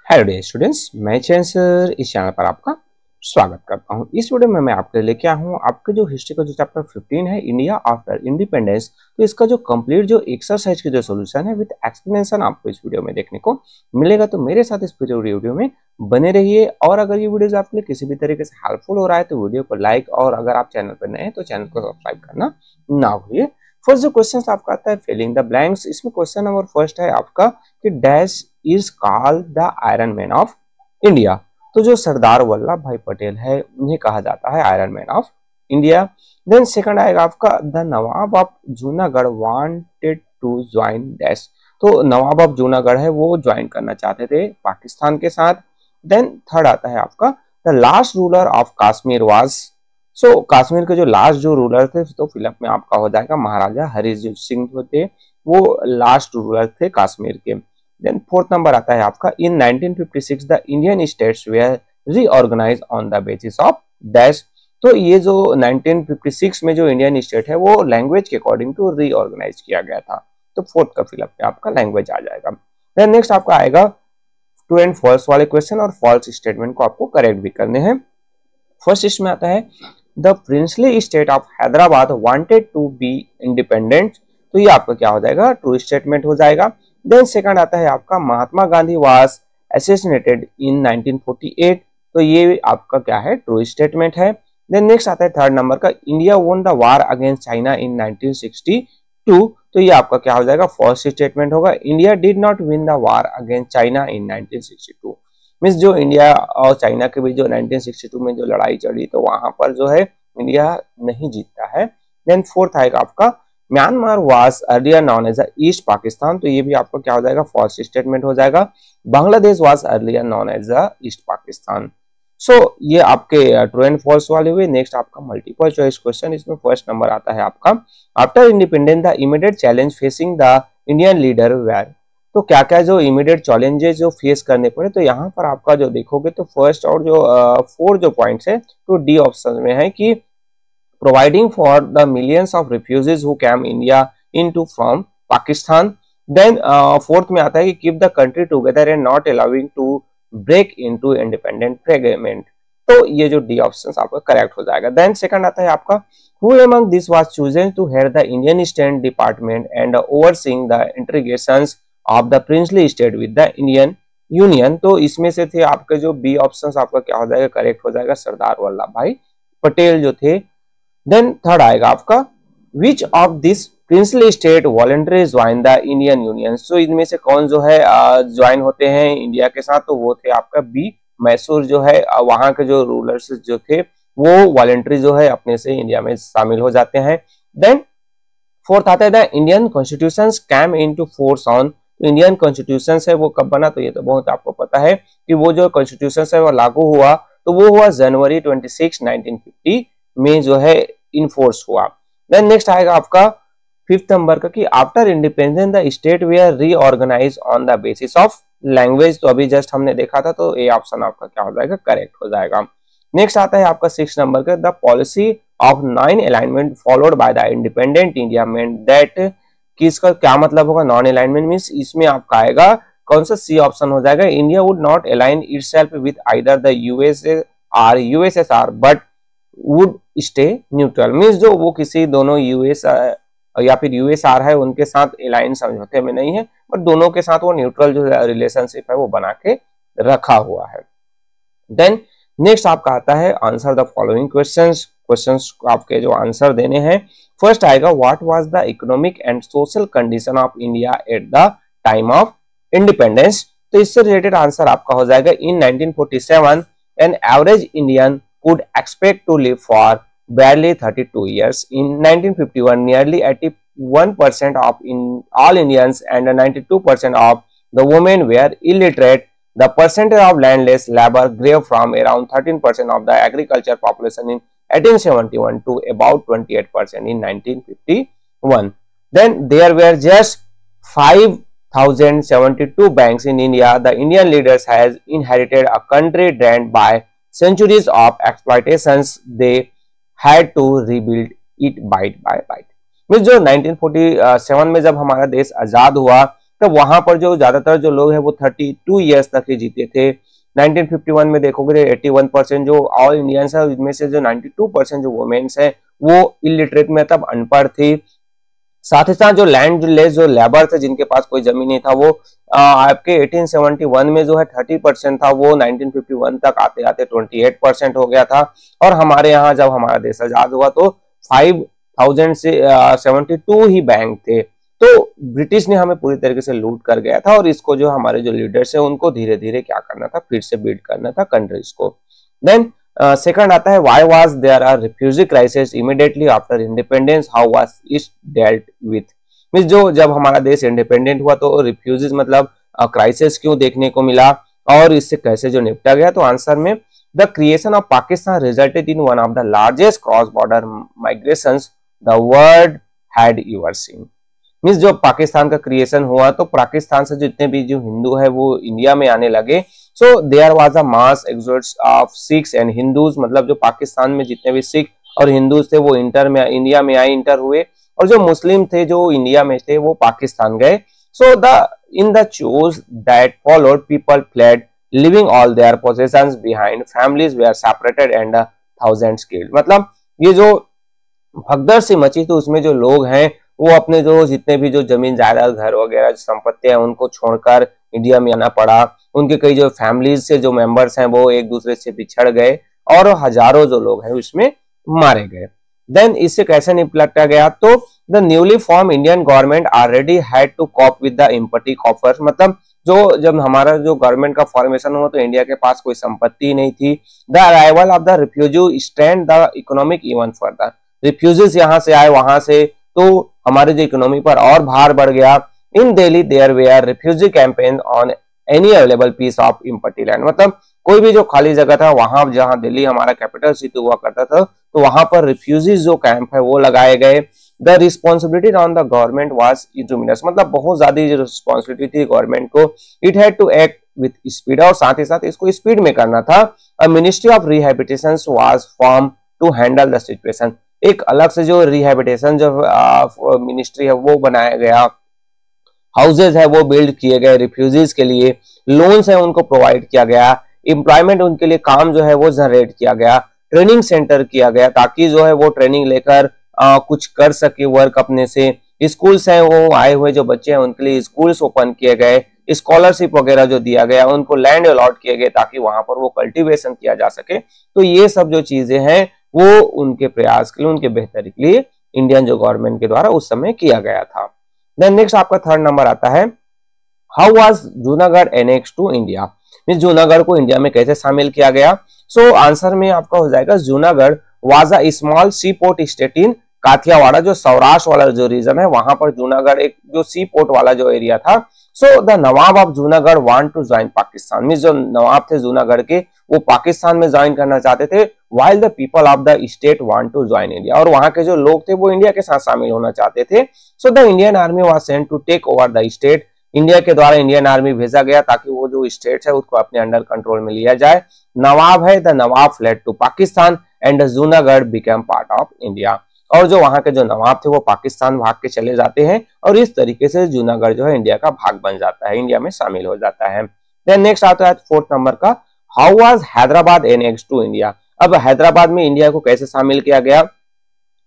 Hello dear students, मैं चैन sir इस channel पर आपका स्वागत करता हूं। इस वीडियो में मैं आपके लेके आया हूं आपके जो हिस्ट्री का जो चैप्टर 15 है इंडिया आफ्टर इंडिपेंडेंस। तो इसका जो कंप्लीट जो एक्सरसाइज की जो सॉल्यूशन है विद एक्सप्लेनेशन आपको इस वीडियो में देखने को मिलेगा। तो मेरे साथ इस पूरे वीडियो में बने रहिए। और अगर ये वीडियो आपके लिए किसी भी तरीके से हेल्पफुल हो रहा है तो वीडियो को लाइक, और अगर आप चैनल पर नए हैं तो चैनल को सब्सक्राइब करना ना भूलिए। फर्स्ट जो क्वेश्चन आपका आता है फिलिंग द ब्लैंक्स। इसमें क्वेश्चन नंबर फर्स्ट है आपका कि dash is called the iron man of India. तो जो सरदार वल्लभ भाई पटेल है उन्हें कहा जाता है iron man of India. Then second आएगा आपका the nawab of Junagadh wanted to join dash. तो नवाब ऑफ जूनागढ़ है वो ज्वाइन करना चाहते थे पाकिस्तान के साथ। देन थर्ड आता है आपका the last ruler of Kashmir was. So Kashmir के जो लास्ट जो रूलर थे तो फिलअप में आपका हो जाएगा महाराजा हरि सिंह जो थे वो लास्ट रूलर थे कश्मीर के। देन फोर्थ नंबर आता है आपका in 1956 the Indian states were reorganise on the basis of dash. तो ये जो 1956 में जो इंडियन स्टेट है वो लैंग्वेज के अकॉर्डिंग टू रीऑर्गेनाइज किया गया था। तो फोर्थ का फिलअप में आपका लैंग्वेज आ जाएगा। देन नेक्स्ट आपका आएगा ट्रू एंड फॉल्स वाले क्वेश्चन, और फॉल्स स्टेटमेंट को आपको करेक्ट भी करने हैं। फर्स्ट इसमें आता है the princely state of Hyderabad wanted to be independent. तो ये आपका क्या हो जाएगा, ट्रू स्टेटमेंट हो जाएगा। देन सेकंड आता है आपका महात्मा गांधी वाज असैसिनेटेड इन 1948। तो ये आपका क्या है, ट्रू स्टेटमेंट है। देन नेक्स्ट आता है थर्ड नंबर का India won the war against China in 1962। तो ये आपका क्या हो जाएगा, फॉल्स स्टेटमेंट होगा। India did not win the war against China in 1962। Means जो इंडिया और चाइना के बीच जो 1962 में जो लड़ाई चली तो वहां पर जो है इंडिया नहीं जीतता है। देन फोर्थ आएगा आपका Myanmar was earlier known as East Pakistan. तो ये भी आपका क्या हो जाएगा, फॉल्स स्टेटमेंट हो जाएगा। Bangladesh was earlier known as East Pakistan. So ये आपके ट्रू एंड फॉल्स वाले हुए। नेक्स्ट आपका मल्टीपल चॉइस क्वेश्चन। इसमें फर्स्ट नंबर आता है आपका after independence the immediate challenge facing the Indian leader were. तो क्या क्या जो इमीडिएट चैलेंजेस जो फेस करने पड़े, तो यहाँ पर आपका जो देखोगे तो फर्स्ट और जो फोर जो पॉइंट्स है तो डी ऑप्शन में है कि providing for the millions of refugees who came India into from Pakistan. Then fourth में आता है कि keep the country together and not allowing to break into independent fragment. तो ये जो डी ऑप्शन आपका करेक्ट हो जाएगा। देन सेकंड आता है आपका who among this was chosen to head the Indian State Department and overseeing the integrations of the princely state with the Indian Union। तो इसमें से थे आपके जो बी ऑप्शन आपका क्या हो जाएगा, करेक्ट हो जाएगा, सरदार वल्लभ भाई पटेल जो थे। देन थर्ड आएगा आपका which of this princely state voluntary join the Indian union. So इनमें से कौन जो है ज्वाइन होते हैं इंडिया के साथ, तो वो थे आपका बी मैसूर जो है वहां के जो रूलर्स जो थे वो वॉलंटरी जो है अपने से इंडिया में शामिल हो जाते हैं। देन फोर्थ आता है the Indian constitution came into force on. Indian constitution है वो कब बना, तो ये तो बहुत आपको पता है कि वो जो कॉन्स्टिट्यूशन है वो लागू हुआ तो वो हुआ जनवरी 26, 1950 में जो है इनफोर्स हुआ। देन नेक्स्ट आएगा आपका फिफ्थ नंबर का कि after independence the state were reorganise on the basis of language. तो अभी जस्ट हमने देखा था तो ए ऑप्शन आपका क्या हो जाएगा, करेक्ट हो जाएगा। नेक्स्ट आता है आपका सिक्स नंबर का the policy of 9 alignment followed by the independent India meant that. कि इसका क्या मतलब होगा, नॉन अलाइनमेंट मींस इसमें आपका आएगा कौन सा, सी ऑप्शन हो जाएगा, India would not align itself with either the USA और USSR but would stay neutral. Means जो वो किसी दोनों यूएस या फिर यूएसआर है उनके साथ अलाइन समझौते में नहीं है, पर दोनों के साथ वो न्यूट्रल जो रिलेशनशिप है वो बना के रखा हुआ है। देन नेक्स्ट आपका आता है आंसर द फॉलोइंग क्वेश्चंस आपके जो आंसर देने हैं। फर्स्ट आएगा what was the economic and social condition of India at the time of independence. तो इससे रिलेटेड आंसर आपका हो जाएगा इन 1947 an average Indian could expect to live for barely 32 years. In 1951, nearly 81% of all Indians and 92% of the women were illiterate. The percentage of landless labor grew from around 13% of the agriculture population in 1871 to about 28% in 1951. Then there were just 5,072 banks in India. The Indian leaders has inherited a country drained by centuries of exploitations. They had to rebuild it bite by bite। Means जो 1947 में जब हमारा देश आजाद हुआ तब वहां पर जो ज्यादातर जो लोग हैं वो 32 ईयर्स तक ही जीते थे। 1951 में देखोगे 81% जो ऑल इंडियंस है, इनमें से जो 92% जो वुमेन्स है वो इलिटरेट में तब अनपढ़ थी। साथ ही साथ जो लैंड लेस जो लेबर थे जिनके पास कोई जमीन नहीं था वो आपके 1871 में जो है 30% था, वो 1951 तक आते आते 28% हो गया था। और हमारे यहाँ जब हमारा देश आजाद हुआ तो 5000 से 72 ही बैंक थे। तो ब्रिटिश ने हमें पूरी तरीके से लूट कर गया था और इसको जो हमारे जो लीडर्स है उनको धीरे धीरे क्या करना था, फिर से बिल्ड करना था कंट्रीज को। देन सेकंड आता है why was there are refugee crisis immediately after independence, how was it dealt with. Means जो जब हमारा देश इंडिपेंडेंट हुआ तो रिफ्यूजीज मतलब क्राइसिस क्यों देखने को मिला और इससे कैसे जो निपटा गया। तो आंसर में the creation of Pakistan resulted in one of the largest cross border migrations the world had ever seen. Means जो पाकिस्तान का क्रिएशन हुआ तो पाकिस्तान से जितने भी जो हिंदू है वो इंडिया में आने लगे। So there was a mass exodus of Sikhs and Hindus, मतलब जो पाकिस्तान में जितने भी सिख और हिंदूज थे वो इंडिया में आए, इंटर हुए, और जो मुस्लिम थे जो इंडिया में थे वो पाकिस्तान गए। So in the chaos that followed people fled leaving all their possessions behind, families were separated and thousands killed. मतलब ये जो भगदड़ सी मची तो उसमें जो लोग हैं वो अपने जो जितने भी जो जमीन जायदाद घर वगैरह संपत्ति है उनको छोड़कर इंडिया में आना पड़ा। उनके कई जो फैमिलीज से जो मेंबर्स हैं वो एक दूसरे से बिछड़ गए और हजारों जो लोग हैं उसमें मारे गए। देन इससे कैसे निपटा गया, तो the newly form Indian government already had to cope with the empty coffer. मतलब जो जब हमारा जो गवर्नमेंट का फॉर्मेशन हुआ तो इंडिया के पास कोई संपत्ति नहीं थी। The arrival of the refugee strained the economic even further. Refugees यहाँ से आए वहां से तो हमारे जो इकोनॉमी पर और भार बढ़ गया। In Delhi there were refugee campaign on any available piece of empty land. मतलब कोई भी जो खाली जगह था वहां, जहां दिल्ली हमारा कैपिटल सिटी हुआ करता था तो वहां पर रिफ्यूजीज जो कैंप है वो लगाए गए। The responsibility on the government was enormous. मतलब बहुत ज्यादा जो रिस्पॉन्सिबिलिटी थी गवर्नमेंट को, it had to act with speed, और साथ ही साथ इसको स्पीड में करना था। A ministry of rehabilitation was form to handle the situation. एक अलग से जो रिहेबिलिटेशन जो मिनिस्ट्री है वो बनाया गया, हाउसेज है वो बिल्ड किए गए रिफ्यूजीज के लिए, लोन्स है उनको प्रोवाइड किया गया, एम्प्लॉयमेंट उनके लिए काम जो है वो जनरेट किया गया, ट्रेनिंग सेंटर किया गया ताकि जो है वो ट्रेनिंग लेकर कुछ कर सके वर्क अपने से। स्कूल्स हैं वो आए हुए जो बच्चे हैं उनके लिए स्कूल्स ओपन किए गए, स्कॉलरशिप वगैरह जो दिया गया, उनको लैंड अलॉट किए गए ताकि वहां पर वो कल्टीवेशन किया जा सके। तो ये सब जो चीजें हैं वो उनके प्रयास के लिए, उनके बेहतरी के लिए इंडियन जो गवर्नमेंट के द्वारा उस समय किया गया था। देन नेक्स्ट आपका थर्ड नंबर आता है how was Junagadh annex to India. Means Junagadh को इंडिया में कैसे शामिल किया गया। सो आंसर में आपका हो जाएगा Junagadh was a small sea port state in Kathiawar. जो सौराष्ट्र वाला जो रीजन है वहां पर जूनागढ़ एक जो सी पोर्ट वाला जो एरिया था। So the nawab of Junagadh want to join Pakistan. Means जो नवाब थे जूनागढ़ के वो पाकिस्तान में ज्वाइन करना चाहते थे, while the people of the state want to join India। और वहां के जो लोग थे वो इंडिया के साथ शामिल होना चाहते थे। So the Indian army was sent to take over the state। India के द्वारा इंडियन आर्मी भेजा गया ताकि वो जो स्टेट है उसको अपने अंडर कंट्रोल में लिया जाए। नवाब है the nawab fled to Pakistan and Junagadh became part of India. और जो वहां के जो नवाब थे वो पाकिस्तान भाग के चले जाते हैं और इस तरीके से जूनागढ़ जो है इंडिया का भाग बन जाता है, इंडिया में शामिल हो जाता है। देन नेक्स्ट आता है फोर्थ नंबर का how was Hyderabad annexed to India. अब हैदराबाद में इंडिया को कैसे शामिल किया गया।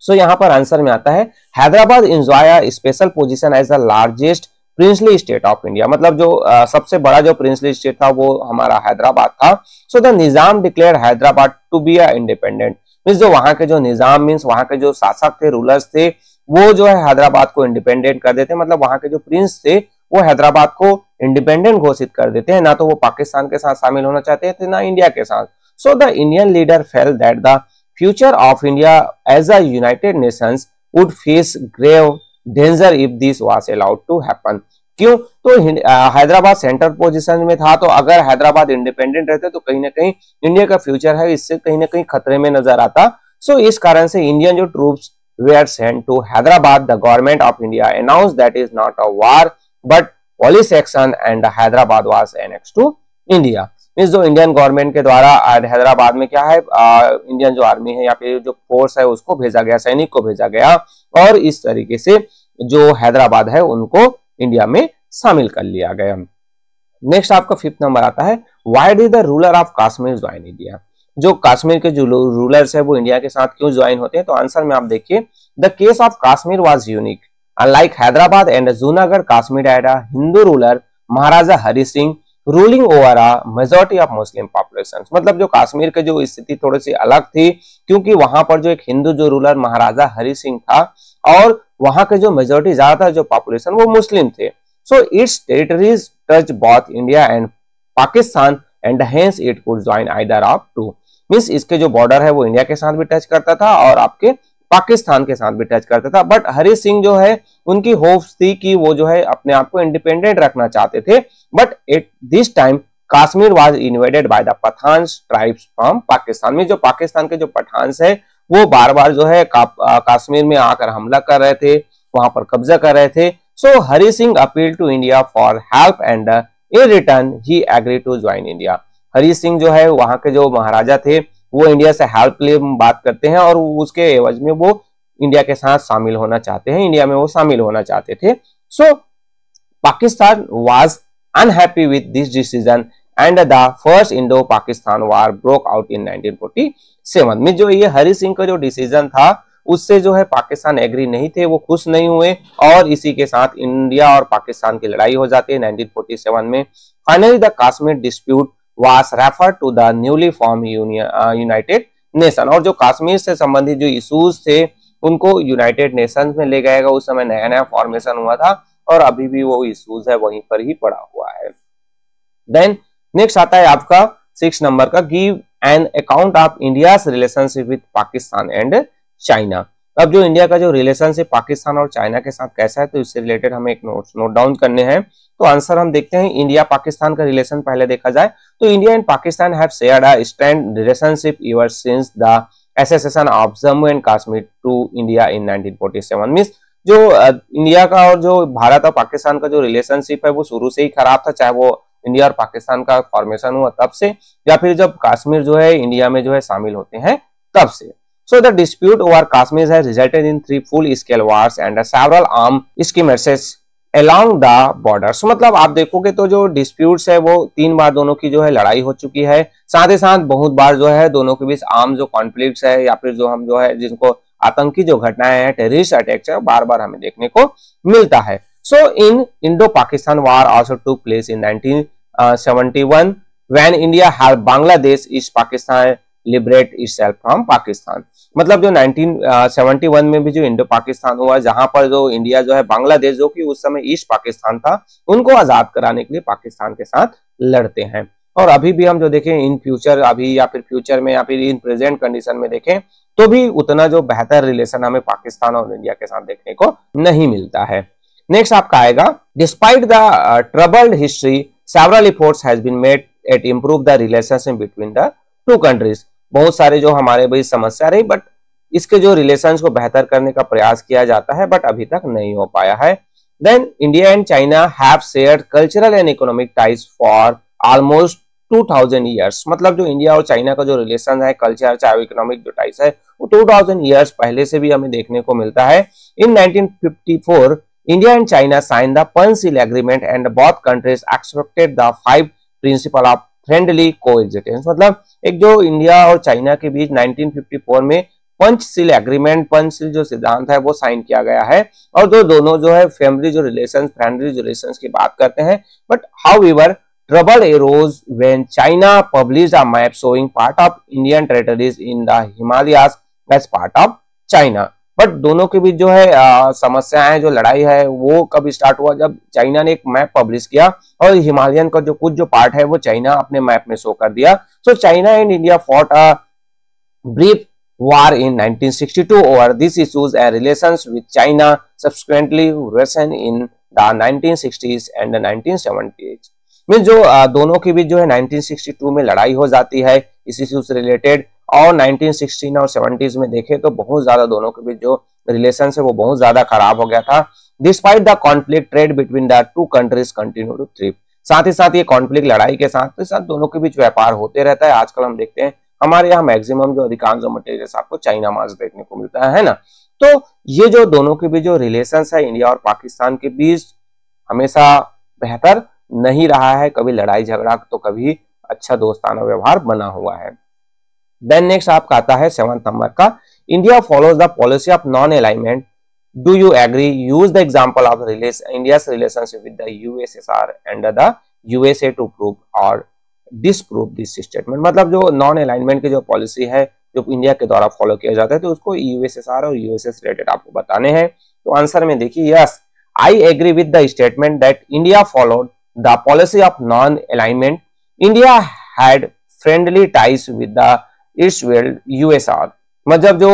सो यहाँ पर आंसर में आता है Hyderabad enjoy a special position as the largest princely state of India. मतलब जो सबसे बड़ा जो प्रिंसली स्टेट था वो हमारा हैदराबाद था। So the Nizam declare Hyderabad to be a independent. Means जो वहां के जो निजाम मींस वहां के जो शासक थे, रूलर्स थे, वो जो है हैदराबाद को इंडिपेंडेंट कर देते। मतलब वहां के जो प्रिंस थे वो हैदराबाद को इंडिपेंडेंट घोषित कर देते हैं। ना तो वो पाकिस्तान के साथ शामिल होना चाहते थे ना इंडिया के साथ। So the Indian leader felt that the future of India as a United Nations would face grave danger if this was allowed to happen। क्यों? तो हैदराबाद सेंटर पोजीशन में था, तो अगर हैदराबाद इंडिपेंडेंट रहते तो कहीं ना कहीं इंडिया का फ्यूचर है इससे कहीं ना कहीं खतरे में नजर आता। सो इस कारण से इंडियन जो troops were sent to Hyderabad। The government of India announced that is not a war but police action and Hyderabad was annexed to India। Means जो इंडियन गवर्नमेंट के द्वारा हैदराबाद में क्या है इंडियन जो आर्मी है या फिर जो फोर्स है उसको भेजा गया, सैनिक को भेजा गया और इस तरीके से जो हैदराबाद है उनको इंडिया में शामिल कर लिया गया। नेक्स्ट आपका 5th नंबर आता है, why did the ruler of Kashmir join India. जो कश्मीर के जो रूलर्स है वो इंडिया के साथ क्यों ज्वाइन होते हैं, तो आंसर में आप देखिए, the case of Kashmir was unique, unlike Hyderabad and Junagadh Kashmir had a Hindu ruler Maharaja Hari Singh ruling over a majority of Muslim population. मतलब जो कश्मीर की जो स्थिति थोड़ी सी अलग थी, क्योंकि वहां पर जो एक हिंदू जो रूलर महाराजा हरि सिंह था और वहां के जो मेजॉरिटी ज्यादातर जो पॉपुलेशन वो मुस्लिम थे। So its territories touch both India and Pakistan and hence it could join either of two. Means इसके जो बॉर्डर है वो इंडिया के साथ भी टच करता था और आपके पाकिस्तान के साथ भी टच करता था। बट हरि सिंह जो है उनकी होप्स थी कि वो जो है अपने आप को इंडिपेंडेंट रखना चाहते थे। But at this time Kashmir was invaded by the Pathan tribes from Pakistan. में जो पाकिस्तान के जो पठान्स है वो बार बार जो है कश्मीर में आकर हमला कर रहे थे, वहां पर कब्जा कर रहे थे। So Hari Singh appealed to India for help and in return he agreed to join India. Hari Singh जो है वहां के जो महाराजा थे वो इंडिया से हेल्प के लिए बात करते हैं और उसके एवज में वो इंडिया के साथ शामिल होना चाहते हैं, इंडिया में वो शामिल होना चाहते थे। So Pakistan was unhappy with this decision and the first Indo-Pakistan war broke out in 1947 में। जो ये हरि सिंह का जो डिसीजन था उससे जो है पाकिस्तान एग्री नहीं थे, वो खुश नहीं हुए और इसी के साथ इंडिया और पाकिस्तान की लड़ाई हो जाती है 1947 में। Finally the Kashmir dispute was referred to the newly form United Nation. और जो कश्मीर से संबंधित जो इश्यूज थे उनको यूनाइटेड नेशंस में ले गएगा। उस समय नया नया फॉर्मेशन हुआ था और अभी भी वो इश्यूज है वहीं पर ही पड़ा हुआ है। देन नेक्स्ट आता है आपका 6 नंबर का, give an account of India's relationship with Pakistan and China. अब जो इंडिया का जो रिलेशनशिप पाकिस्तान और चाइना के साथ कैसा है तो इससे रिलेटेड हमें एक नोट डाउन करने हैं। तो आंसर हम देखते हैं, इंडिया पाकिस्तान का रिलेशन पहले देखा जाए तो India and Pakistan have shared a strength relationship ever since the accession of Jammu and Kashmir to India in 1947। Means जो इंडिया का और जो भारत और पाकिस्तान का जो रिलेशनशिप है वो शुरू से ही खराब था, चाहे वो इंडिया और पाकिस्तान का फॉर्मेशन हुआ तब से या फिर जब कश्मीर जो है इंडिया में जो है शामिल होते हैं तब से। So the dispute over Kashmir has resulted in 3 full-scale wars and several armed skirmishes along the borders। मतलब आप देखोगे तो जो डिस्प्यूट्स है वो 3 बार दोनों की जो है लड़ाई हो चुकी है, साथ ही साथ बहुत बार जो है दोनों के बीच आर्म जो कॉन्फ्लिक्ट्स है या फिर जो हम जो है जिनको आतंकी जो घटनाएं हैं, टेररिस्ट अटैक्स है, बार बार हमें देखने को मिलता है। So in Indo-Pakistan war also took place in 1971 when India helped Bangladesh East Pakistan liberate itself from Pakistan. मतलब जो 1971 में भी जो इंडो पाकिस्तान हुआ जहां पर जो इंडिया जो है बांग्लादेश जो कि उस समय ईस्ट पाकिस्तान था उनको आजाद कराने के लिए पाकिस्तान के साथ लड़ते हैं। और अभी भी हम जो देखें इन फ्यूचर अभी या फिर फ्यूचर में या फिर इन प्रेजेंट कंडीशन में देखें तो भी उतना जो बेहतर रिलेशन हमें पाकिस्तान और इंडिया के साथ देखने को नहीं मिलता है। नेक्स्ट आपका आएगा, despite the troubled history several efforts has been made at improve the relationship between the two countries. बहुत सारे जो हमारे बीच समस्या रही बट इसके जो रिलेशंस को बेहतर करने का प्रयास किया जाता है बट अभी तक नहीं हो पाया है। Then India and China have shared cultural and economic ties for almost 2000 years. मतलब जो इंडिया और चाइना का जो रिलेशन है कल्चर चाहे इकोनॉमिक जो टाइज है वो 2000 ईयर्स पहले से भी हमें देखने को मिलता है। In 1954 India and China sign the Panchsheel agreement and both countries accepted the 5 principle of friendly coexistence. मतलब एक जो इंडिया और चाइना के बीच 1954 में पंचशील एग्रीमेंट, पंचशील जो सिद्धांत है वो साइन किया गया है और जो दोनों जो है फैमिली जो रिलेशंस, फ्रेंडली जो रिलेशंस की बात करते हैं। But however trouble arose when China published a map showing part of Indian territories in the Himalayas as part of China. But दोनों के बीच जो है समस्याएं जो लड़ाई है वो कब स्टार्ट हुआ, जब चाइना ने एक मैप पब्लिश किया और हिमालयन का जो कुछ जो पार्ट है वो चाइना अपने मैप में शो कर दिया। So China and India fought a brief war in 1962 over these issues and relations with China subsequently worsened in the 1960s and the 1970s। Mean जो दोनों के बीच जो है 1962 में लड़ाई हो जाती है इस इश्यू से रिलेटेड और 1916 और 70s में देखें तो बहुत ज्यादा दोनों के बीच जो रिलेशन है वो बहुत ज्यादा खराब हो गया था। Despite the conflict trade between the two countries continue to thrive. साथ ही साथ ये कॉन्फ्लिक्ट लड़ाई के साथ दोनों के बीच व्यापार होते रहता है। आजकल हम देखते हैं हमारे यहाँ मैक्सिमम जो अधिकांश जो मटेरियल आपको चाइना मार्स देखने को मिलता है ना। तो ये जो दोनों के बीच जो रिलेशंस है इंडिया और पाकिस्तान के बीच हमेशा बेहतर नहीं रहा है, कभी लड़ाई झगड़ा तो कभी अच्छा दोस्ताना व्यवहार बना हुआ है। देन नेक्स्ट आपका आता है 7th नंबर का, India follows the policy of non alignment, do you agree, use the example of India's relationship with the USSR and the USA to prove और डिसप्रूव दिस स्टेटमेंट। मतलब जो non alignment की जो policy है जो India के द्वारा follow किया जाता है तो उसको यूएसएसआर और यूएसए से रिलेटेड आपको बताने हैं। तो आंसर में देखिए, yes I agree with the statement that India followed the policy of non alignment, India had friendly ties with the East world USSR. मतलब जो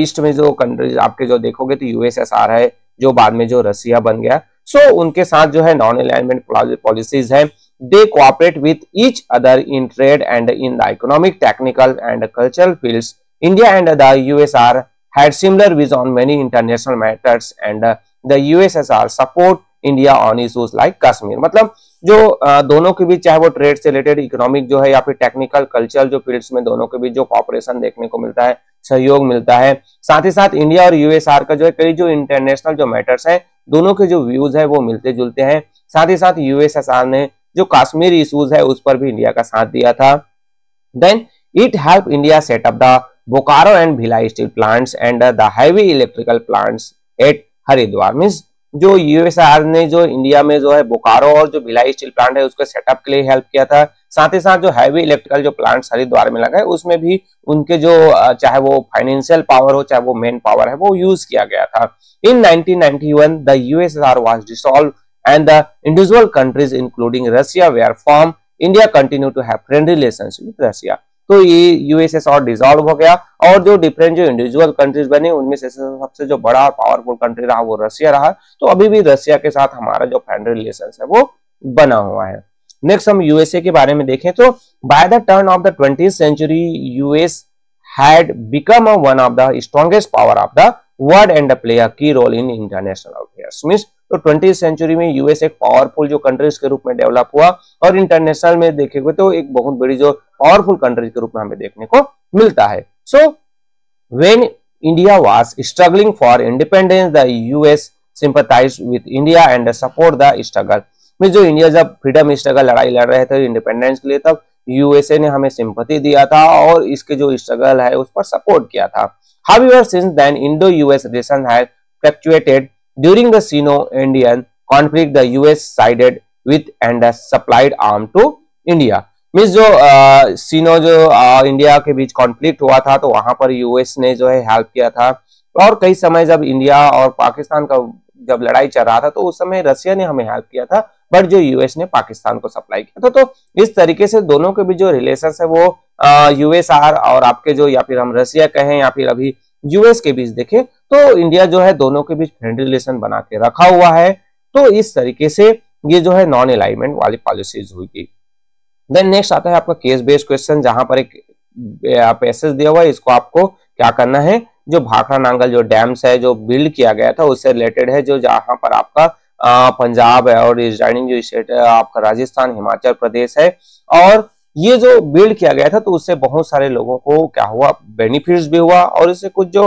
ईस्ट में जो कंट्रीज आपके जो देखोगे तो यूएसएसआर है, जो बाद में जो रसिया बन गया, सो उनके साथ जो है नॉन अलाइनमेंट पॉलिसीज है। They cooperate with each other in trade and in the economic, technical and cultural fields. India and the USSR had similar views on many international matters and the USSR support India on issues like Kashmir. मतलब जो दोनों के बीच चाहे वो trade से related, economic जो है या फिर टेक्निकल कल्चरल जो फील्ड्स में दोनों के बीच जो कॉपरेशन देखने को मिलता है, सहयोग मिलता है। साथ ही साथ इंडिया और यूएसआर का जो है कई जो इंटरनेशनल जो मैटर्स है दोनों के जो व्यूज है वो मिलते जुलते हैं। साथ ही साथ यूएसएसआर ने जो कश्मीर इश्यूज है उस पर भी इंडिया का साथ दिया था। Then it help India set up the Bokaro and Bhilai steel plants and the heavy electrical plants at Haridwar. Means जो यूएसआर ने जो इंडिया में जो है बोकारो और जो भिलाई स्टील प्लांट है उसके सेटअप के लिए हेल्प किया था। साथ ही साथ जो हैवी इलेक्ट्रिकल जो प्लांट्स हरिद्वार में लगा है उसमें भी उनके जो चाहे वो फाइनेंशियल पावर हो चाहे वो मेन पावर है वो यूज किया गया था। इन 1991 the USR was dissolve and the individual countries including Russia were formed. India continue to have friendly relations with Russia. तो ये यूएसएसआर डिसॉल्व हो गया और जो डिफरेंट जो इंडिविजुअल कंट्रीज बने उनमें से सबसे जो बड़ा पावरफुल कंट्री रहा वो रशिया रहा। तो अभी भी रशिया के साथ हमारा जो फ्रेंडली रिलेशंस है वो बना हुआ है। नेक्स्ट हम यूएसए के बारे में देखें तो by the turn off the 20th century US had become one of the strongest power of the world and play a key role in international affairs. Means तो 20th सेंचुरी में US एक powerful जो countries के रूप में develop हुआ और international में देखेंगे तो एक बहुत बड़ी जो पावरफुल कंट्रीज के रूप में हमें देखने को मिलता है। So when India was struggling for independence the US sympathised with India and support the struggle. में जो इंडिया जब फ्रीडम स्ट्रगल लड़ाई लड़ रहे थे इंडिपेंडेंस के लिए तब यूएसए ने हमें सिंपैथी दिया था और इसके जो स्ट्रगल है उस पर सपोर्ट किया था। However since then Indo US relation have fluctuated during the Sino-Indian conflict. The US sided with and supplied arms to India. Means जो सीनो जो इंडिया के बीच कॉन्फ्लिक्ट हुआ था तो वहां पर यूएस ने जो है हेल्प किया था और कई समय जब इंडिया और पाकिस्तान का जब लड़ाई चल रहा था तो उस समय रशिया ने हमें हेल्प किया था बट जो यूएस ने पाकिस्तान को सप्लाई किया था। तो इस तरीके से दोनों के बीच जो रिलेशन है वो यूएसआर और आपके जो या फिर हम रशिया कहें या फिर अभी यूएस के बीच देखें तो इंडिया जो है दोनों के बीच फ्रेंडली रिलेशन बना के रखा हुआ है। तो इस तरीके से ये जो है नॉन अलाइनमेंट वाली पॉलिसीज हुई थी। देन नेक्स्ट आता है आपका केस बेस्ड क्वेश्चन जहां पर एक पैसेज दिया हुआ है, इसको आपको क्या करना है, जो भाखड़ा नांगल जो डैम्स है जो बिल्ड किया गया था उससे रिलेटेड है, जो जहां पर आपका पंजाब है और रिजाइनिंग जो स्टेट है आपका राजस्थान हिमाचल प्रदेश है और ये जो बिल्ड किया गया था तो उससे बहुत सारे लोगों को क्या हुआ, बेनिफिट्स भी हुआ और इससे कुछ जो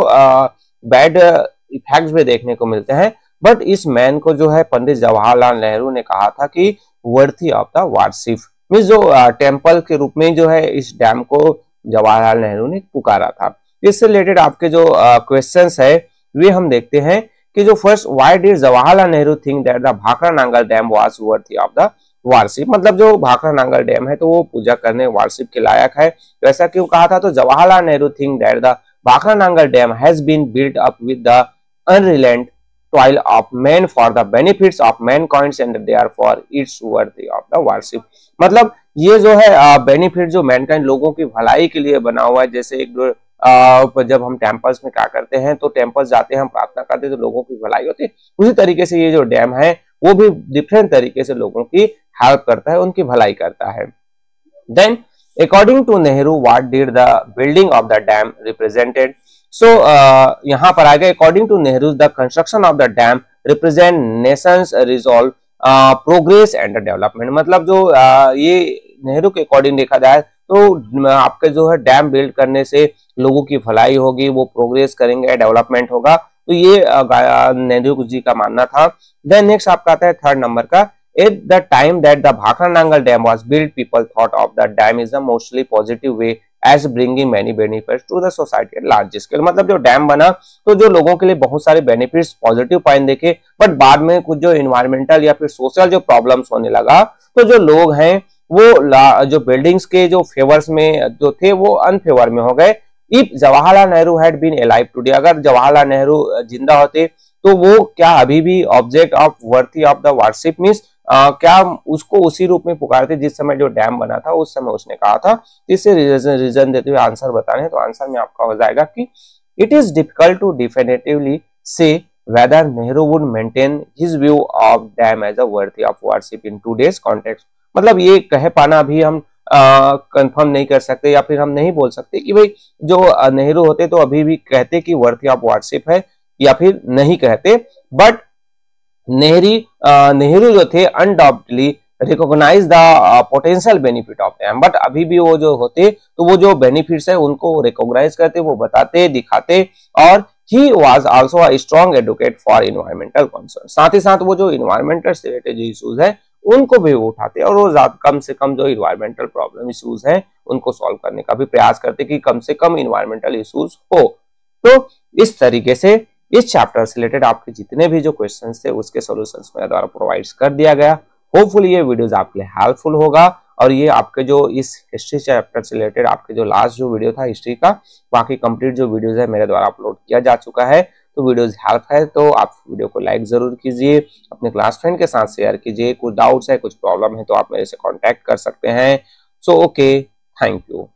बैड इफेक्ट्स भी देखने को मिलते हैं। बट इस मैन को जो है पंडित जवाहरलाल नेहरू ने कहा था कि worthy of the warship, means जो टेम्पल के रूप में जो है इस डैम को जवाहरलाल नेहरू ने पुकारा था। इससे रिलेटेड आपके जो क्वेश्चंस है वे हम देखते हैं कि जो first, why did Jawaharlal Nehru think that the Bhakra Nangal dam was worthy of the warship. मतलब जो भाखड़ा नांगल डैम है तो वो पूजा करने वारशिप के लायक है, तो ऐसा क्यों कहा था। तो Jawaharlal Nehru think that the Bhakra Nangal dam has been built up with the unrelenting toil of men for the benefits of mankind and therefore it's worthy of the worship। मतलब ये जो है बेनिफिट जो मैनकाइंड लोगों की भलाई के लिए बना हुआ है। जैसे एक जब हम टेम्पल्स में क्या करते हैं तो टेम्पल्स जाते हैं हम प्रार्थना करते हैं तो लोगों की भलाई होती है, उसी तरीके से ये जो डैम है वो भी डिफरेंट तरीके से लोगों की हेल्प करता है, उनकी भलाई करता है। Then according to Nehru what did the building of the dam represented. So यहाँ पर आगे according to Nehru the construction of the dam represent nations resolve progress and development. मतलब जो ये नेहरू के अकॉर्डिंग देखा जाए तो आपके जो है डैम बिल्ड करने से लोगों की भलाई होगी, वो प्रोग्रेस करेंगे, डेवलपमेंट होगा, तो ये नेहरू जी का मानना था। देन नेक्स्ट आपका आता है थर्ड नंबर का, At the time that the Bhakra Dam was built, people thought of the dam is a mostly positive way as bringing many benefits to the society at large scale। मतलब जो dam बना तो जो लोगों के लिए बहुत सारे बेनिफिट्स पॉजिटिव पॉइंट देखे, बट बाद में कुछ जो इन्वायरमेंटल या फिर सोशल जो प्रॉब्लम्स होने लगा, तो जो लोग हैं वो जो बिल्डिंग्स के जो फेवर्स में जो थे वो अनफेवर में हो गए। If Jawaharlal Nehru had been alive today, अगर जवाहरलाल नेहरू जिंदा होते तो वो क्या अभी भी object of worthy of the worship means क्या उसको उसी रूप में पुकारते जिस समय जो डैम बना था उस समय उसने कहा था। इससे रीजन देते हुए आंसर बताने, तो आंसर में आपका हो जाएगा कि it is difficult to definitively say whether Nehru would maintain his view of dam as a worthy of worship in today's context. मतलब ये कह पाना भी हम कंफर्म नहीं कर सकते या फिर हम नहीं बोल सकते कि भाई जो नेहरू होते तो अभी भी कहते कि वर्थी ऑफ वर्शिप है या फिर नहीं कहते, बट नेहरू जो थे undoubtedly recognise the potential benefit of dam, but अभी भी वो जो होते तो वो जो बेनिफिट्स है उनको रिकॉग्नाइज करते, वो बताते दिखाते। और he was also a strong advocate for environmental concern, साथ ही साथ वो जो इन्वायरमेंटल से रिलेटेड इश्यूज है उनको भी उठाते और वो कम से कम जो इन्वायरमेंटल प्रॉब्लम इश्यूज है उनको सॉल्व करने का भी प्रयास करते कि कम से कम इन्वायरमेंटल इश्यूज हो। तो इस तरीके से इस चैप्टर से रिलेटेड आपके जितने भी जो क्वेश्चंस थे उसके सॉल्यूशंस मेरे द्वारा प्रोवाइड कर दिया गया। होपफुली ये वीडियोस आपके लिए हेल्पफुल होगा और ये आपके जो इस हिस्ट्री चैप्टर से रिलेटेड आपके जो लास्ट जो वीडियो था हिस्ट्री का, बाकी कंप्लीट जो वीडियोस है मेरे द्वारा अपलोड किया जा चुका है। तो वीडियोस हेल्प है तो आप वीडियो को लाइक जरूर कीजिए, अपने क्लास फ्रेंड के साथ शेयर कीजिए। कुछ डाउट्स है कुछ प्रॉब्लम है तो आप मेरे से कॉन्टेक्ट कर सकते हैं। So okay, thank you.